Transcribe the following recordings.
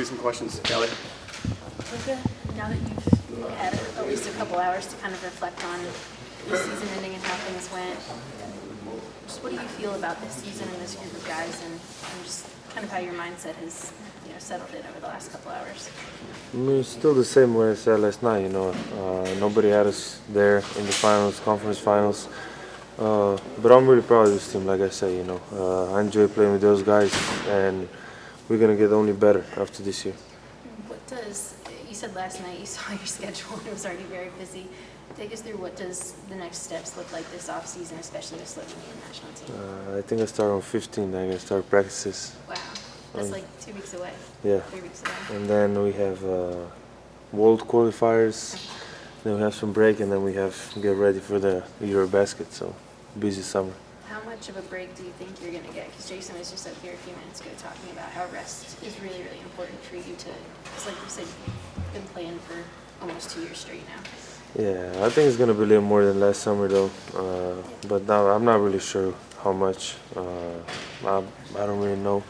you some questions, Kelly. Luka, now that you've had at least a couple hours to kind of reflect on the season ending and how things went, just what do you feel about this season and this group of guys, and just kind of how your mindset has settled in over the last couple hours? I mean, it's still the same what I said last night. Nobody had us there in the finals, conference finals. But I'm really proud of this team. Like I say, I enjoy playing with those guys, and we're gonna get only better after this year. You said last night you saw your schedule and it was already very busy. Take us through what does the next steps look like this offseason, especially with slipping in the national team? I think I start on 15. I'm gonna start practices. Wow, that's like 2 weeks away. Yeah. 3 weeks away. And then we have world qualifiers. Then we have some break, and then we have to get ready for the Eurobasket. So busy summer. How much of a break do you think you're going to get? Because Jason was just up here a few minutes ago talking about how rest is really, really important for you to, because like you said, you've been playing for almost 2 years straight now. Yeah, I think it's going to be a little more than last summer, though. But now I'm not really sure how much. I don't really know.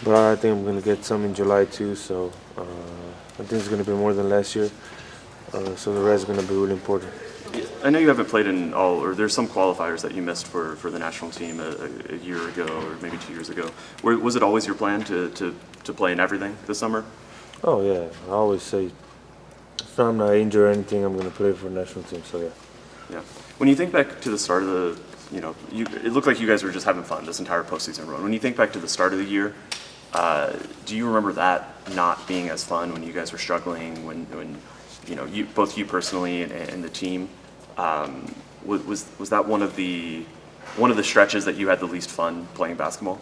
But I think I'm going to get some in July, too. So I think it's going to be more than last year. So the rest is going to be really important. I know you haven't played in all, or there's some qualifiers that you missed for the national team a year ago or maybe 2 years ago. Was it always your plan to play in everything this summer? Oh, yeah. I always say if I'm not injured or anything, I'm going to play for the national team. So, yeah. Yeah. When you think back to the start of the, it looked like you guys were just having fun this entire postseason run. When you think back to the start of the year, do you remember that not being as fun when you guys were struggling, when both you personally and the team? Was that one of the stretches that you had the least fun playing basketball?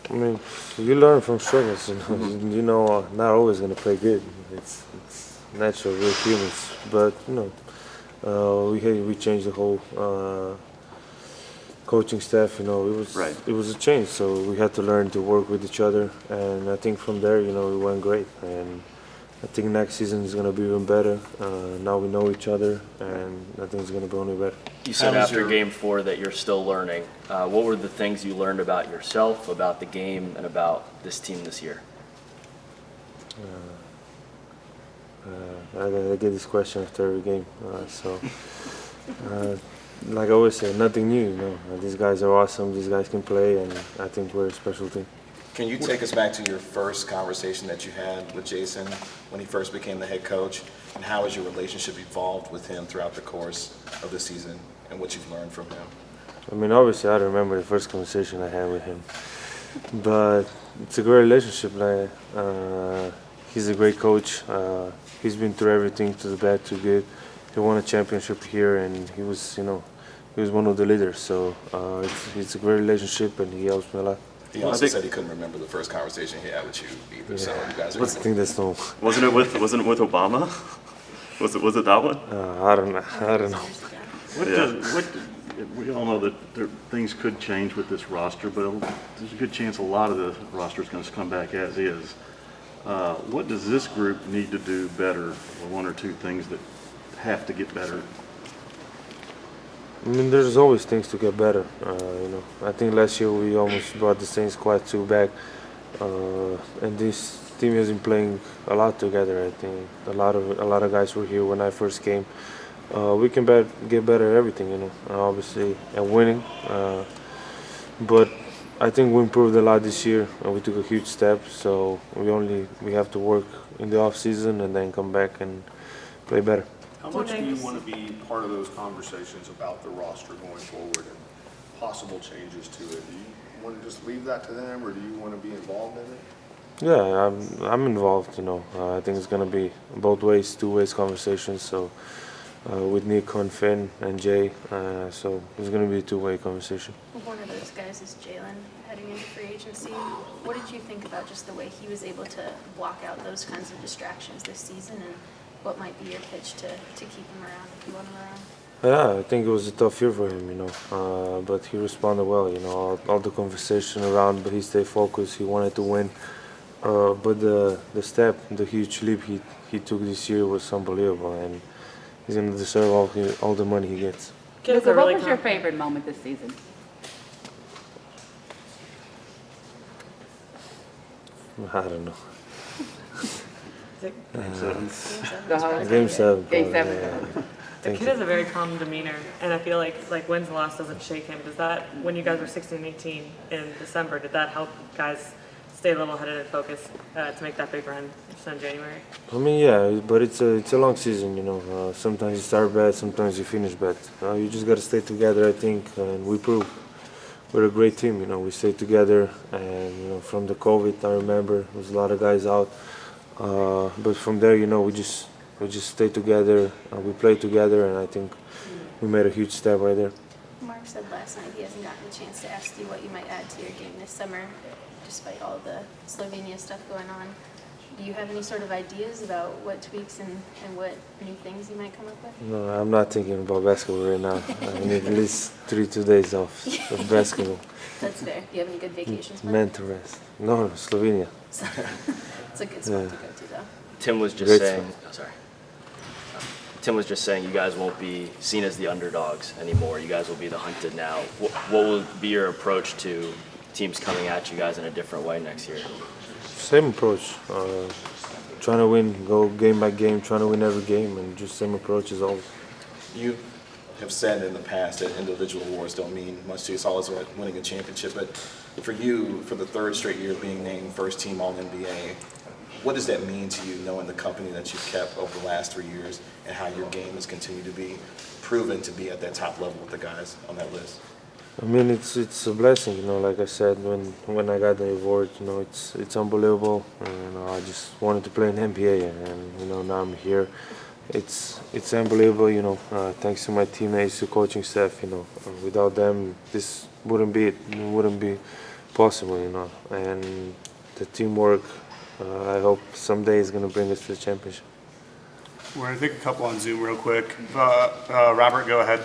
I mean, you learn from struggles. Not always going to play good. It's natural, we're humans. But we changed the whole coaching staff. It was a change, so we had to learn to work with each other. And I think from there, we went great. And I think next season is going to be even better. Now we know each other, and I think it's going to be only better. You said after Game 4 that you're still learning. What were the things you learned about yourself, about the game, and about this team this year? I get this question after every game. Like I always say, nothing new. These guys are awesome. These guys can play, and I think we're a special team. Can you take us back to your first conversation that you had with Jason when he first became the head coach, and how has your relationship evolved with him throughout the course of the season and what you've learned from him? I mean, obviously, I remember the first conversation I had with him, but it's a great relationship. He's a great coach. He's been through everything, to the bad, to good. He won a championship here, and he was one of the leaders. So it's a great relationship, and he helps me a lot. He also said he couldn't remember the first conversation he had with you either. Yeah. So you guys are. I think that's no. Wasn't it with Obama? Was it that one? I don't know. We all know that things could change with this roster, but there's a good chance a lot of the roster is going to come back as is. What does this group need to do better, or one or two things that have to get better? I mean, there's always things to get better. I think last year we almost brought the same squad back, and this team has been playing a lot together. I think a lot of guys were here when I first came. We can get better at everything, obviously, and winning. But I think we improved a lot this year, and we took a huge step. So we have to work in the off season and then come back and play better. How much do you want to be part of those conversations about the roster going forward and possible changes to it? Do you want to just leave that to them, or do you want to be involved in it? Yeah, I'm involved. I think it's gonna be both ways, two ways conversations. So with Nick and Finn and Jay, so it's gonna be a two-way conversation. One of those guys is Jalen heading into free agency. What did you think about just the way he was able to block out those kinds of distractions this season, and what might be your pitch to keep him around if you want him around? Yeah, I think it was a tough year for him, but he responded well. All the conversation around, but he stayed focused. He wanted to win. But the huge leap he took this year was unbelievable, and he's going to deserve all the money he gets. Luka, what was your favorite moment this season? I don't know. The host. Game 7. Game probably, 7. yeah. The kid has a very calm demeanor, and I feel like wins and loss doesn't shake him. Does that, when you guys were 16 and 18 in December, did that help guys stay level-headed and focused to make that big run in January? I mean, yeah, but it's a long season, you know. Sometimes you start bad, sometimes you finish bad. You just got to stay together, I think, and we proved we're a great team. You know, we stayed together, and you know, from the COVID, I remember there was a lot of guys out, but from there, you know, we just stayed together, we played together, and I think we made a huge step right there. Mark said last night he hasn't gotten a chance to ask you what you might add to your game this summer, despite all the Slovenia stuff going on. Do you have any sort of ideas about what tweaks and what new things you might come up with? No, I'm not thinking about basketball right now. I need at least 2 days off of basketball. That's fair. Do you have any good vacations planned? Mental rest. No, Slovenia. It's a good spot to go to, though. Tim was just Great saying, oh, sorry. Tim was just saying you guys won't be seen as the underdogs anymore. You guys will be the hunted now. What will be your approach to teams coming at you guys in a different way next year? Same approach. Trying to win, go game by game, trying to win every game, and just same approach as always. You have said in the past that individual awards don't mean much to you. It's always about winning a championship. But for you, for the third straight year being named first team All-NBA, what does that mean to you, knowing the company that you've kept over the last 3 years and how your game has continued to be proven to be at that top level with the guys on that list? I mean, it's a blessing, you know. Like I said, when I got the award, you know, it's unbelievable. And, you know, I just wanted to play in NBA, and you know, now I'm here. It's unbelievable, you know. Thanks to my teammates, to coaching staff, you know. Without them, this wouldn't be possible, you know. And the teamwork, I hope someday is going to bring us to the championship. We're going to take a couple on Zoom real quick. Robert, go ahead.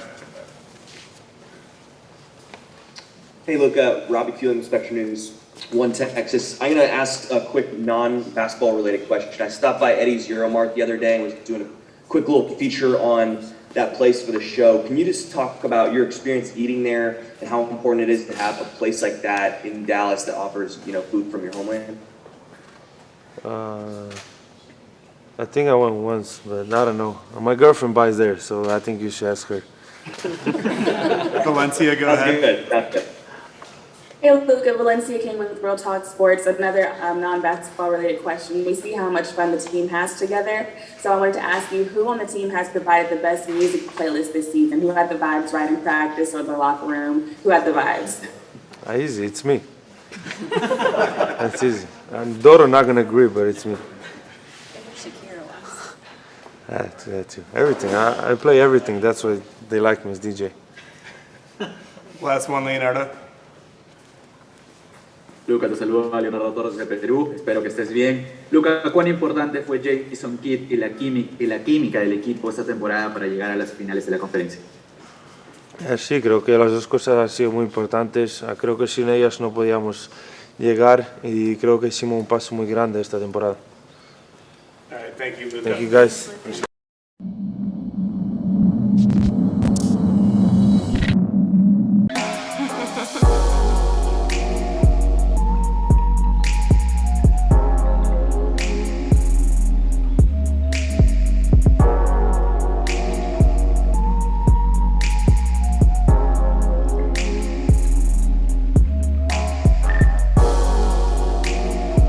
Hey, Luka, Robbie Keeling, Spectrum News, 1 Texas. I'm going to ask a quick non-basketball related question. I stopped by Eddie's Euromart the other day and was doing a quick little feature on that place for the show. Can you just talk about your experience eating there and how important it is to have a place like that in Dallas that offers, you know, food from your homeland? I think I went once, but I don't know. My girlfriend buys there, so I think you should ask her. Valencia, go ahead. That's good. Hey, Luka, Valencia King with Real Talk Sports. Another non-basketball related question. We see how much fun the team has together. So I wanted to ask you, who on the team has provided the best music playlist this season? Who had the vibes right in practice or the locker room? Who had the vibes? Easy, it's me. That's easy. And Doro not gonna agree, but it's me. Shakira was. That too. Everything. I play everything. That's why they like me as DJ. Last one, Leonardo. Luka, te saludo a Leonardo Torres de Perú, espero que estés bien. Luka, ¿cuán importante fue Jason Kidd y la química del equipo esta temporada para llegar a las finales de la conferencia? Sí, creo que las dos cosas han sido muy importantes. Creo que sin ellas no podíamos llegar y creo que hicimos un paso muy grande esta temporada. All right, thank you, Luka. Thank you, guys.